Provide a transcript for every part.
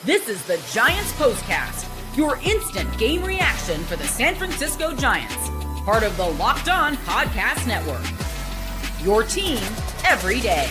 This is the Giants Postcast, your instant game reaction for the San Francisco Giants, part of the Locked On Podcast Network. Your team every day.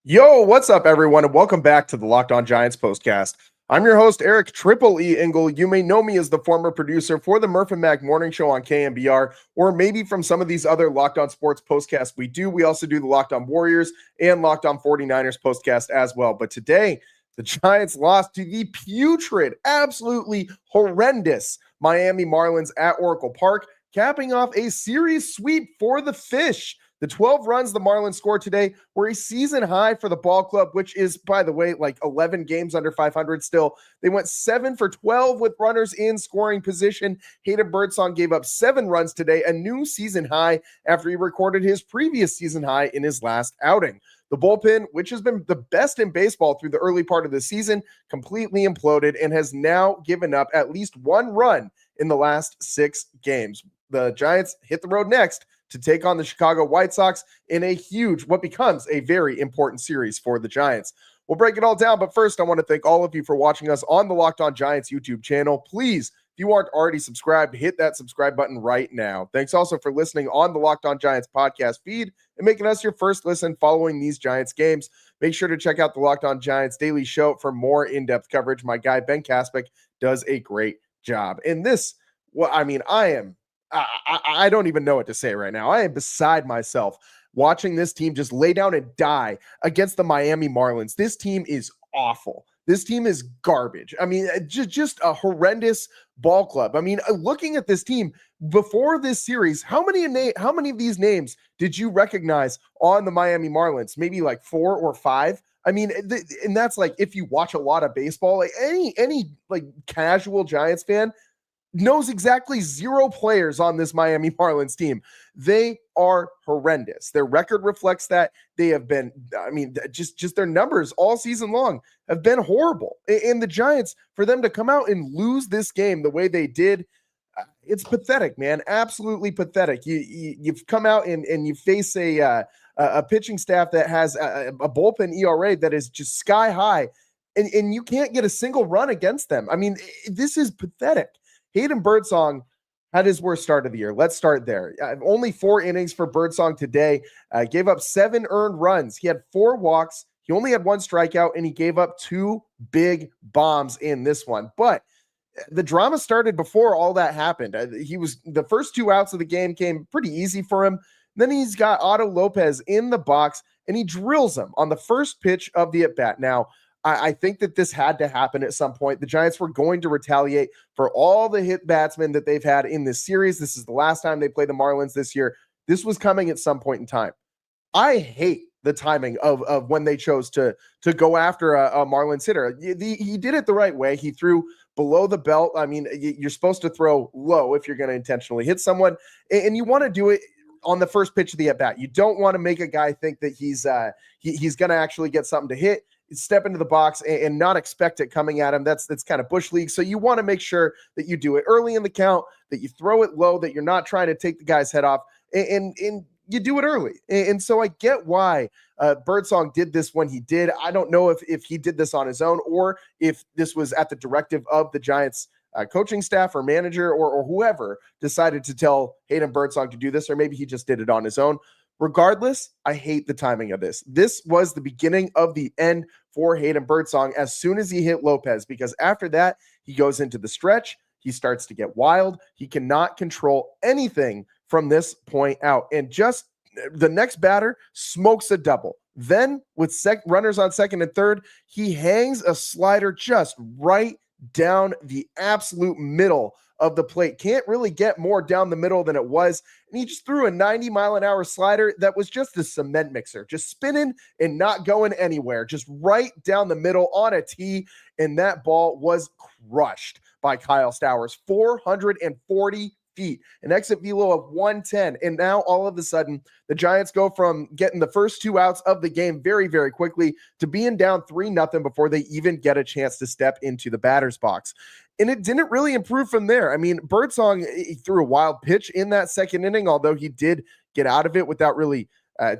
Yo, what's up, everyone, and welcome back to the Locked On Giants Postcast. I'm your host, Eric Triple E Engel. You may know me as the former producer for the Murph and Mac Morning Show on KMBR, or maybe from some of these other Locked On Sports postcasts we do. We also do the Locked On Warriors and Locked On 49ers postcast as well. But today, the Giants lost to the putrid, absolutely horrendous Miami Marlins at Oracle Park, capping off a series sweep for the Fish. The 12 runs the Marlins scored today were a season high for the ball club, which is, by the way, like 11 games under 500 still. They went 7 for 12 with runners in scoring position. Hayden Birdsong gave up 7 runs today, a new season high after he recorded his previous season high in his last outing. The bullpen, which has been the best in baseball through the early part of the season, completely imploded and has now given up at least 1 run in the last 6 games. The Giants hit the road next to take on the Chicago White Sox in a huge, what becomes a very important series for the Giants. We'll break it all down, but first I want to thank all of you for watching us on the Locked On Giants YouTube channel. Please, if you aren't already subscribed, hit that subscribe button right now. Thanks also for listening on the Locked On Giants podcast feed and making us your first listen following these Giants games. Make sure to check out the Locked On Giants daily show for more in-depth coverage. My guy, Ben Kaspick, does a great job. And this, well, I mean, I don't even know what to say right now. I am beside myself watching this team just lay down and die against the Miami Marlins. This team is awful. This team is garbage. I mean, just a horrendous ball club. I mean, looking at this team before this series, how many of these names did you recognize on the Miami Marlins? Maybe like 4 or 5. I mean, and that's like if you watch a lot of baseball, like any like casual Giants fan knows exactly 0 players on this Miami Marlins team. They are horrendous. Their record reflects that. They have been, I mean, just their numbers all season long have been horrible. And the Giants, for them to come out and lose this game the way they did, it's pathetic, man. Absolutely pathetic. You've come out and you face a pitching staff that has a bullpen ERA that is just sky high, and you can't get a single run against them. I mean, this is pathetic. Hayden Birdsong had his worst start of the year. Let's start there. Only 4 innings for Birdsong today. Gave up 7 earned runs. He had 4 walks. He only had 1 strikeout, and he gave up 2 big bombs in this one. But the drama started before all that happened. The first 2 outs of the game came pretty easy for him. Then he's got Otto Lopez in the box, and he drills him on the first pitch of the at-bat. Now, I think that this had to happen at some point. The Giants were going to retaliate for all the hit batsmen that they've had in this series. This is the last time they play the Marlins this year. This was coming at some point in time. I hate the timing of when they chose to go after a Marlins hitter. He did it the right way. He threw below the belt. I mean, you're supposed to throw low if you're going to intentionally hit someone, and you want to do it on the first pitch of the at-bat. You don't want to make a guy think that he's going to actually get something to hit, step into the box and not expect it coming at him. That's kind of bush league. So you want to make sure that you do it early in the count, that you throw it low, that you're not trying to take the guy's head off, and you do it early. And so I get why Birdsong did this when he did. I don't know if he did this on his own or if this was at the directive of the Giants coaching staff or manager or whoever decided to tell Hayden Birdsong to do this, or maybe he just did it on his own. Regardless, I hate the timing of this. This was the beginning of the end for Hayden Birdsong as soon as he hit Lopez, because after that, he goes into the stretch. He starts to get wild. He cannot control anything from this point out. And just the next batter smokes a double. Then with runners on second and third, he hangs a slider just right down the absolute middle of the plate. Can't really get more down the middle than it was. And he just threw a 90-mile-an-hour slider that was just a cement mixer, just spinning and not going anywhere, just right down the middle on a tee. And that ball was crushed by Kyle Stowers, 440 feet, an exit velo of 110. And now all of a sudden, the Giants go from getting the first 2 outs of the game very, very quickly to being down 3-0 before they even get a chance to step into the batter's box. And it didn't really improve from there. I mean, Birdsong, he threw a wild pitch in that second inning, although he did get out of it without really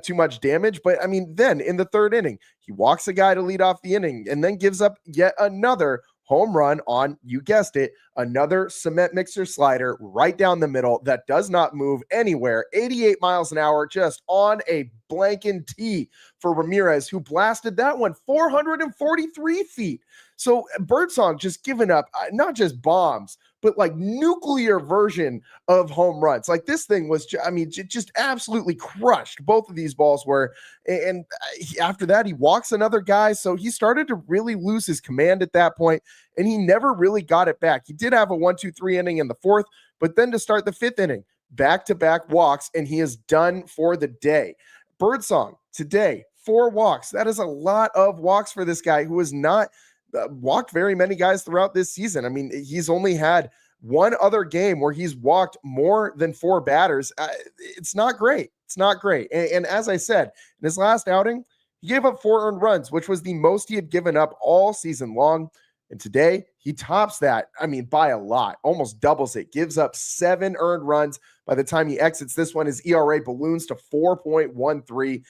too much damage. But I mean, then in the third inning, he walks a guy to lead off the inning and then gives up yet another home run on, you guessed it, another cement mixer slider right down the middle that does not move anywhere. 88 miles an hour just on a blanking tee for Ramirez, who blasted that one 443 feet. So Birdsong just giving up not just bombs, but like nuclear version of home runs. Like this thing was, just absolutely crushed. Both of these balls were. And after that, he walks another guy. So he started to really lose his command at that point, and he never really got it back. He did have a 1-2-3 inning in the fourth, but then to start the fifth inning, back-to-back walks, and he is done for the day. Birdsong today, 4 walks. That is a lot of walks for this guy who has not walked very many guys throughout this season. I mean, he's only had one other game where he's walked more than 4 batters. It's not great. It's not great. And as I said, in his last outing, he gave up 4 earned runs, which was the most he had given up all season long. And today, he tops that, by a lot, almost doubles it, gives up 7 earned runs. By the time he exits this one, his ERA balloons to 4.13,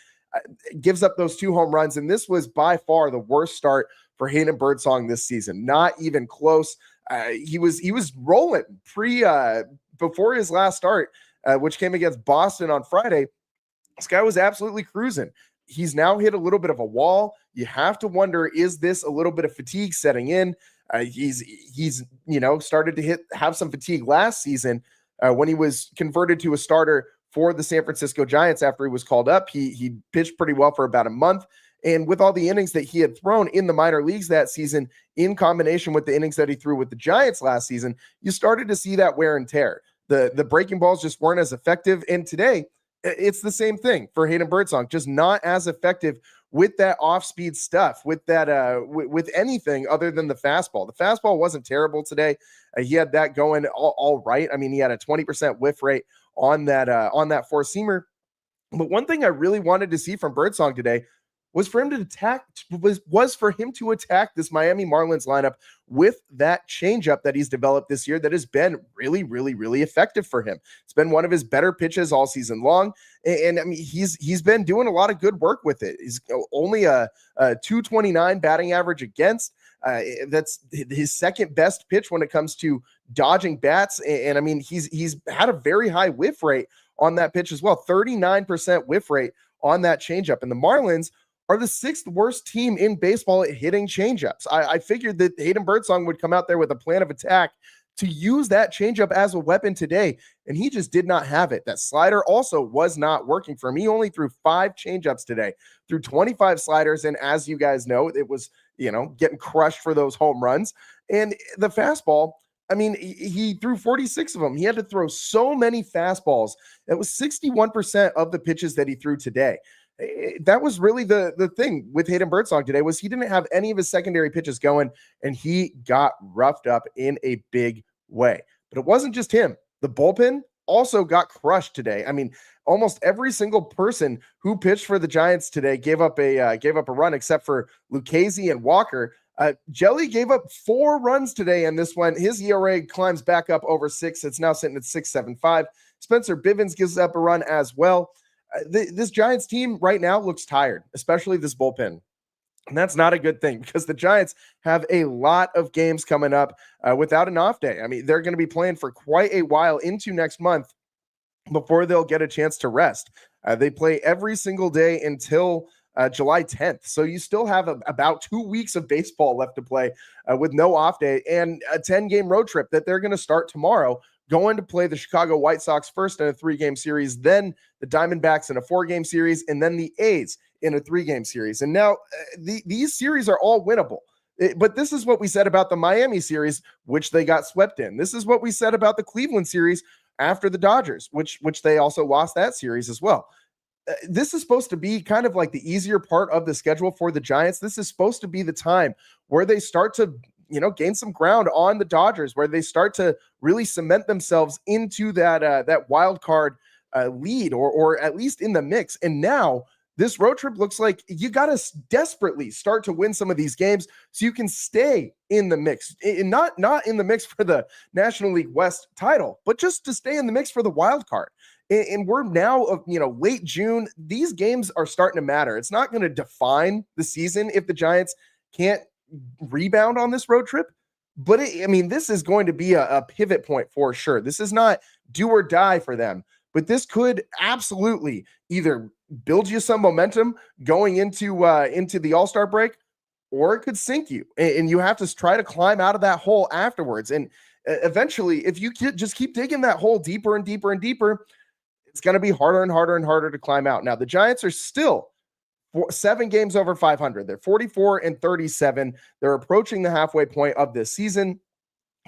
gives up those 2 home runs. And this was by far the worst start for Hayden Birdsong this season. Not even close. He was rolling before his last start, which came against Boston on Friday. This guy was absolutely cruising. He's now hit a little bit of a wall. You have to wonder, is this a little bit of fatigue setting in? He's started to have some fatigue last season when he was converted to a starter for the San Francisco Giants after he was called up. He pitched pretty well for about a month. And with all the innings that he had thrown in the minor leagues that season, in combination with the innings that he threw with the Giants last season, you started to see that wear and tear. The breaking balls just weren't as effective. And today, it's the same thing for Hayden Birdsong, just not as effective with that off-speed stuff, with that with anything other than the fastball. The fastball wasn't terrible today. He had that going all right. I mean, he had a 20% whiff rate on that four-seamer. But one thing I really wanted to see from Birdsong today was for him to attack this Miami Marlins lineup with that changeup that he's developed this year that has been really, really, really effective for him. It's been one of his better pitches all season long. And he's been doing a lot of good work with it. He's only a 229 batting average against. That's his second best pitch when it comes to dodging bats. And he's had a very high whiff rate on that pitch as well. 39% whiff rate on that changeup. And the Marlins are the 6th worst team in baseball at hitting changeups. I figured that Hayden Birdsong would come out there with a plan of attack to use that changeup as a weapon today, and he just did not have it. That slider also was not working for him. He only threw 5 changeups today, threw 25 sliders, and as you guys know, it was, getting crushed for those home runs. And the fastball, he threw 46 of them. He had to throw so many fastballs. That was 61% of the pitches that he threw today. That was really the thing with Hayden Birdsong today, was he didn't have any of his secondary pitches going, and he got roughed up in a big way. But it wasn't just him. The bullpen also got crushed today. Almost every single person who pitched for the Giants today gave up a run, except for Lucchesi and Walker. Jelly gave up 4 runs today in this one. His ERA climbs back up over 6. It's now sitting at 6.75. Spencer Bivens gives up a run as well. This Giants team right now looks tired, especially this bullpen. And that's not a good thing, because the Giants have a lot of games coming up without an off day. They're going to be playing for quite a while into next month before they'll get a chance to rest. They play every single day until July 10th. So you still have about 2 weeks of baseball left to play with no off day, and a 10-game road trip that they're going to start tomorrow, going to play the Chicago White Sox first in a 3-game series, then the Diamondbacks in a 4-game series, and then the A's in a 3-game series. And now these series are all winnable. But this is what we said about the Miami series, which they got swept in. This is what we said about the Cleveland series after the Dodgers, which they also lost that series as well. This is supposed to be kind of like the easier part of the schedule for the Giants. This is supposed to be the time where they start to gain some ground on the Dodgers, where they start to really cement themselves into that wild card lead, or at least in the mix. And now this road trip looks like you got to desperately start to win some of these games so you can stay in the mix, and not in the mix for the National League West title, but just to stay in the mix for the wild card. And we're now, late June. These games are starting to matter. It's not going to define the season if the Giants can't rebound on this road trip. But this is going to be a pivot point for sure. This is not do or die for them, but this could absolutely either build you some momentum going into the All-Star break, or it could sink you, and you have to try to climb out of that hole afterwards. And eventually, if you just keep digging that hole deeper and deeper and deeper, it's going to be harder and harder and harder to climb out. Now, the Giants are still 7 games over 500. They're 44-37. They're approaching the halfway point of this season.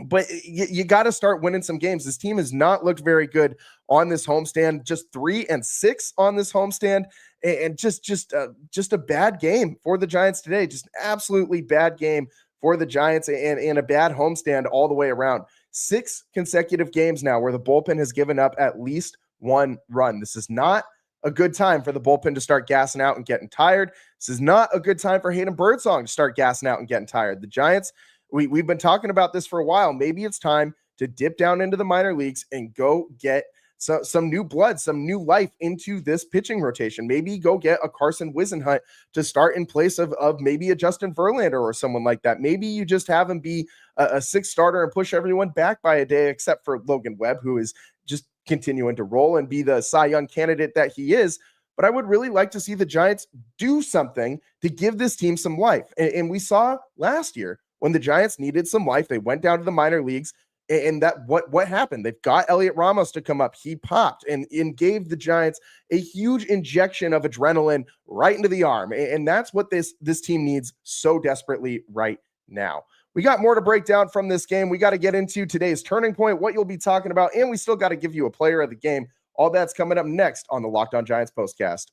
But you got to start winning some games. This team has not looked very good on this homestand. Just 3-6 on this homestand, and just a bad game for the Giants today. Just absolutely bad game for the Giants, and a bad homestand all the way around. 6 consecutive games now where the bullpen has given up at least 1 run. This is not a good time for the bullpen to start gassing out and getting tired. This is not a good time for Hayden Birdsong to start gassing out and getting tired. The Giants, we've been talking about this for a while. Maybe it's time to dip down into the minor leagues and go get some new blood, some new life into this pitching rotation. Maybe go get a Carson Whisenhunt to start in place of maybe a Justin Verlander or someone like that. Maybe you just have him be a 6th starter and push everyone back by a day, except for Logan Webb, who is just continuing to roll and be the Cy Young candidate that he is. But I would really like to see the Giants do something to give this team some life. And we saw last year when the Giants needed some life, they went down to the minor leagues. And that what happened? They've got Elliot Ramos to come up. He popped and gave the Giants a huge injection of adrenaline right into the arm. And that's what this team needs so desperately right now. We got more to break down from this game. We got to get into today's turning point, what you'll be talking about, and we still got to give you a player of the game. All that's coming up next on the Locked On Giants postcast.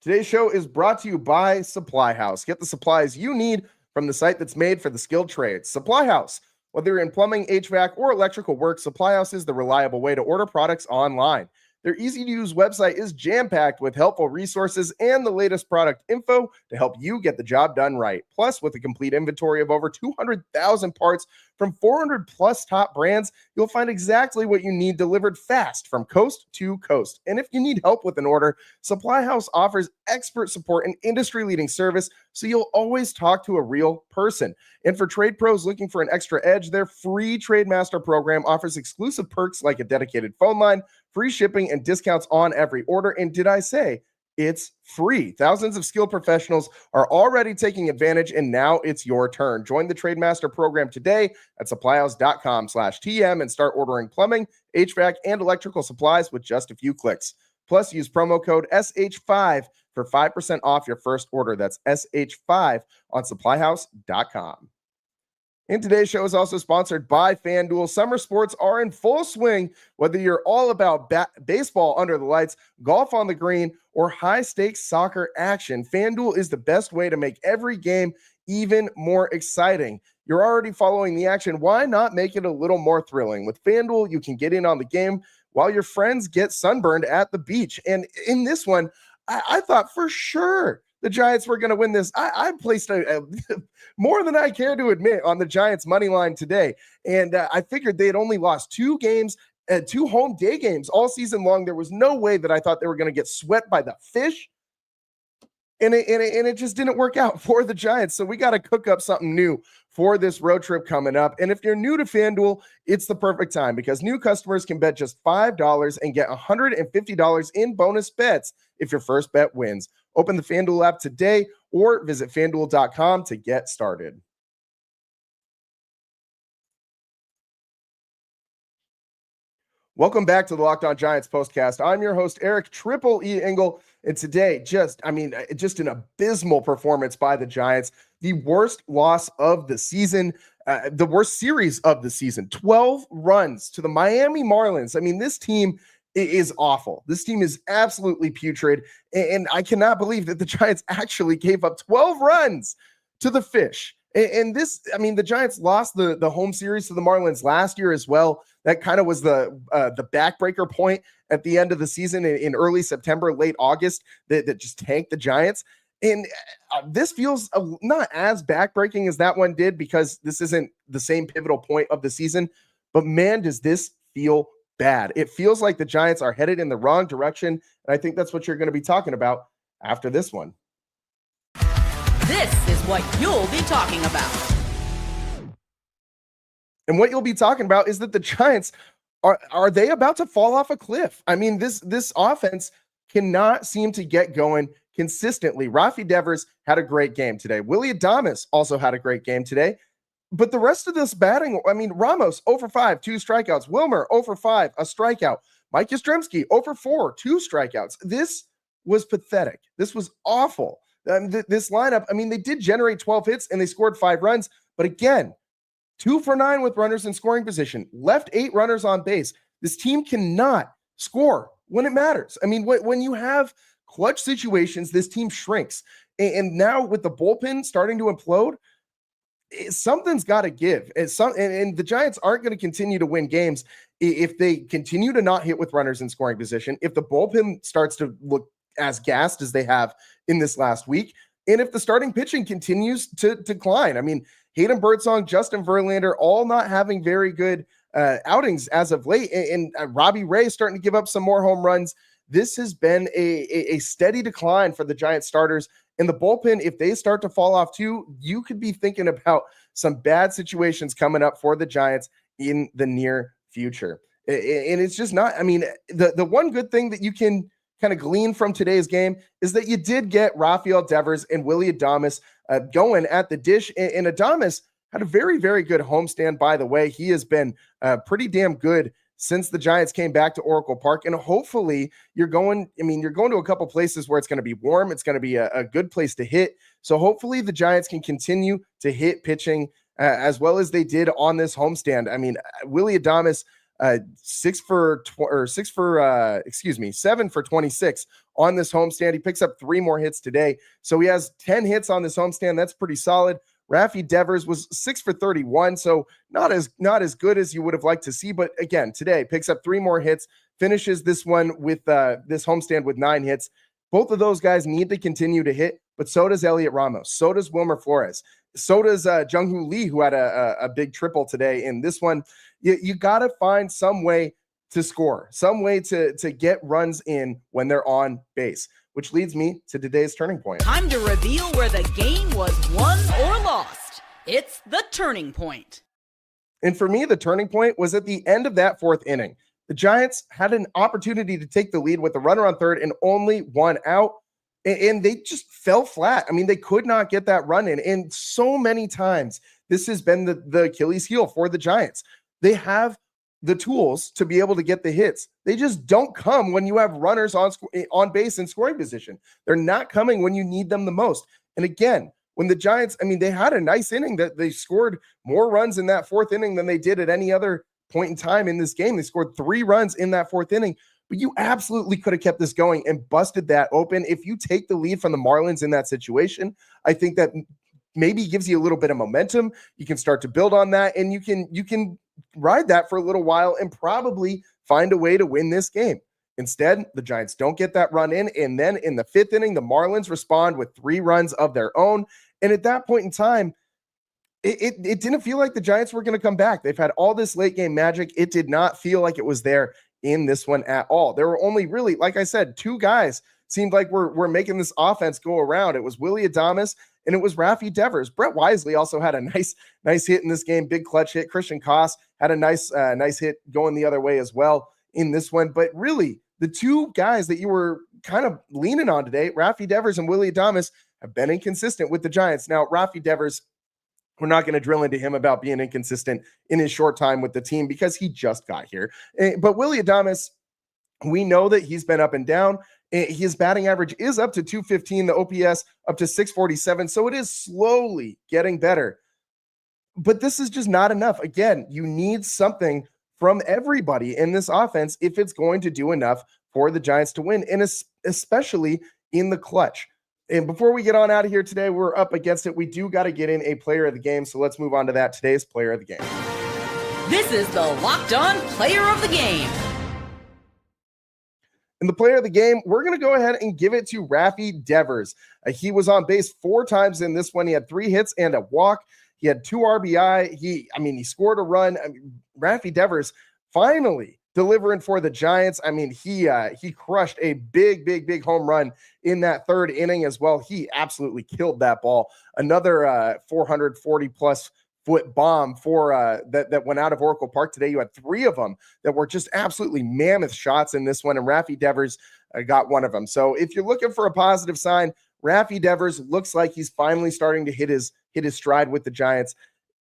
Today's show is brought to you by Supply House. Get the supplies you need from the site that's made for the skilled trades. Supply House. Whether you're in plumbing, HVAC, or electrical work, Supply House is the reliable way to order products online. Their easy-to-use website is jam-packed with helpful resources and the latest product info to help you get the job done right. Plus, with a complete inventory of over 200,000 parts from 400-plus top brands, you'll find exactly what you need delivered fast from coast to coast. And if you need help with an order, Supply House offers expert support and industry-leading service, so you'll always talk to a real person. And for trade pros looking for an extra edge, their free Trade Master program offers exclusive perks like a dedicated phone line, free shipping, and discounts on every order. And did I say it's free? Thousands of skilled professionals are already taking advantage, and now it's your turn. Join the Trade Master program today at supplyhouse.com/TM and start ordering plumbing, HVAC, and electrical supplies with just a few clicks. Plus, use promo code SH5 for 5% off your first order. That's SH5 on supplyhouse.com. And today's show is also sponsored by FanDuel. Summer sports are in full swing, whether you're all about baseball under the lights, golf on the green, or high-stakes soccer action. FanDuel is the best way to make every game even more exciting. You're already following the action. Why not make it a little more thrilling? With FanDuel, you can get in on the game while your friends get sunburned at the beach. And in this one, I thought for sure the Giants were going to win this. I placed a more than I care to admit on the Giants money line today. And I figured they had only lost 2 games, 2 home day games all season long. There was no way that I thought they were going to get swept by the fish. And it just didn't work out for the Giants. So we got to cook up something new for this road trip coming up. And if you're new to FanDuel, it's the perfect time because new customers can bet just $5 and get $150 in bonus bets if your first bet wins. Open the FanDuel app today or visit FanDuel.com to get started. Welcome back to the Locked On Giants postcast. I'm your host, Eric Triple E. Engel. And today, just an abysmal performance by the Giants. The worst loss of the season, the worst series of the season. 12 runs to the Miami Marlins. I mean, this team is awful. This team is absolutely putrid. And I cannot believe that the Giants actually gave up 12 runs to the fish. And this, the Giants lost the home series to the Marlins last year as well. That kind of was the backbreaker point at the end of the season in early September, late August, that just tanked the Giants. And this feels not as backbreaking as that one did because this isn't the same pivotal point of the season. But man, does this feel bad. It feels like the Giants are headed in the wrong direction. And I think that's what you're going to be talking about after this one. This is what you'll be talking about. And what you'll be talking about is that the Giants are they about to fall off a cliff? I mean, this offense cannot seem to get going consistently. Rafi Devers had a great game today. Willy Adames also had a great game today. But the rest of this batting, I mean, Ramos 0 for 5, 2 strikeouts. Wilmer 0 for 5, a strikeout. Mike Yastrzemski 0 for 4, 2 strikeouts. This was pathetic. This was awful. This lineup, I mean, they did generate 12 hits and they scored 5 runs. But again, 2 for 9 with runners in scoring position, left 8 runners on base. This team cannot score when it matters. I mean, when you have clutch situations, this team shrinks. And now with the bullpen starting to implode, something's got to give. And the Giants aren't going to continue to win games if they continue to not hit with runners in scoring position, if the bullpen starts to look as gassed as they have in this last week, and if the starting pitching continues to decline. I mean, Hayden Birdsong, Justin Verlander, all not having very good outings as of late, and Robbie Ray starting to give up some more home runs. This has been a steady decline for the Giants starters. And the bullpen, if they start to fall off too, you could be thinking about some bad situations coming up for the Giants in the near future. And it's just not, I mean, the one good thing that you can kind of glean from today's game is that you did get Rafael Devers and Willy Adames going at the dish. And Adames had a very, very good homestand, by the way. He has been pretty damn good since the Giants came back to Oracle Park. And hopefully you're going to a couple places where it's going to be warm. It's going to be a good place to hit. So hopefully the Giants can continue to hit pitching as well as they did on this homestand. I mean, Willy Adames, 7 for 26 on this homestand. He picks up 3 more hits today. So he has 10 hits on this homestand. That's pretty solid. Rafi Devers was 6 for 31, so not as good as you would have liked to see. But again, today picks up 3 more hits, finishes this one with this homestand with 9 hits. Both of those guys need to continue to hit, but so does Elliot Ramos, so does Wilmer Flores, so does Jung-Hoo Lee, who had a big triple today in this one. You got to find some way to score, some way to get runs in when they're on base. Which leads me to today's turning point. Time to reveal where the game was won or lost. It's the turning point. And for me, the turning point was at the end of that 4th inning. The Giants had an opportunity to take the lead with a runner on third and only 1 out. And they just fell flat. I mean, they could not get that run in. And so many times, this has been the Achilles heel for the Giants. They have the tools to be able to get the hits. They just don't come when you have runners on base in scoring position. They're not coming when you need them the most. And again, when the Giants, I mean, they had a nice inning that they scored more runs in that 4th inning than they did at any other point in time in this game. They scored 3 runs in that 4th inning, but you absolutely could have kept this going and busted that open. If you take the lead from the Marlins in that situation, I think that maybe gives you a little bit of momentum. You can start to build on that, and you can ride that for a little while and probably find a way to win this game. Instead, the Giants don't get that run in. And then in the 5th inning, the Marlins respond with 3 runs of their own. And at that point in time, it didn't feel like the Giants were going to come back. They've had all this late game magic. It did not feel like it was there in this one at all. There were only really, like I said, 2 guys seemed like we're making this offense go around. It was Willy Adames and it was Rafi Devers. Brett Wisely also had a nice hit in this game, big clutch hit. Christian Koss had a nice hit going the other way as well in this one. But really, the 2 guys that you were kind of leaning on today, Rafi Devers and Willy Adames, have been inconsistent with the Giants. Now, Rafi Devers, we're not going to drill into him about being inconsistent in his short time with the team because he just got here. But Willy Adames, we know that he's been up and down. His batting average is up to 215, the OPS up to 647. So it is slowly getting better. But this is just not enough. Again, you need something from everybody in this offense if it's going to do enough for the Giants to win, and especially in the clutch. And before we get on out of here today, we're up against it. We do got to get in a player of the game. So let's move on to that. Today's player of the game. This is the Locked On Player of the Game. And the player of the game, we're going to go ahead and give it to Rafi Devers. He was on base 4 times in this one. He had 3 hits and a walk. He had 2 RBI. He scored a run. Rafi Devers finally delivering for the Giants. He crushed a big home run in that 3rd inning as well. He absolutely killed that ball. Another 440 plus foot bomb for that went out of Oracle Park today. You had 3 of them that were just absolutely mammoth shots in this one, and Rafi Devers got one of them. So if you're looking for a positive sign, Rafi Devers looks like he's finally starting to hit his stride with the Giants.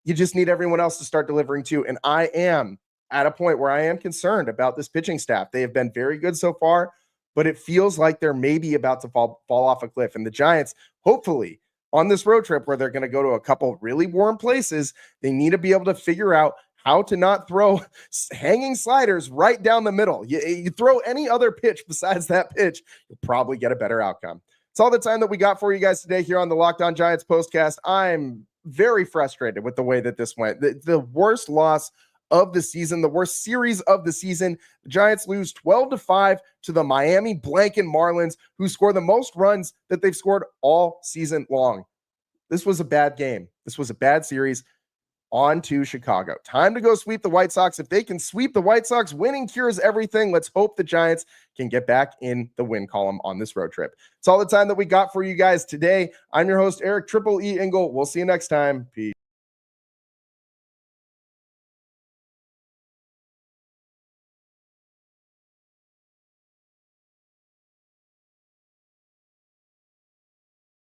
You just need everyone else to start delivering too. And I am at a point where I am concerned about this pitching staff. They have been very good so far, but it feels like they're maybe about to fall off a cliff. And the Giants, hopefully, on this road trip where they're going to go to a couple really warm places, they need to be able to figure out how to not throw hanging sliders right down the middle. You throw any other pitch besides that pitch, you'll probably get a better outcome. It's all the time that we got for you guys today here on the Locked On Giants postcast. I'm very frustrated with the way that this went. The worst loss of the season, the worst series of the season. The Giants lose 12-5 to the Miami Marlins, who score the most runs that they've scored all season long. This was a bad game. This was a bad series. On to Chicago. Time to go sweep the White Sox. If they can sweep the White Sox, winning cures everything. Let's hope the Giants can get back in the win column on this road trip. It's all the time that we got for you guys today. I'm your host, Eric Triple E Engel. We'll see you next time. Peace.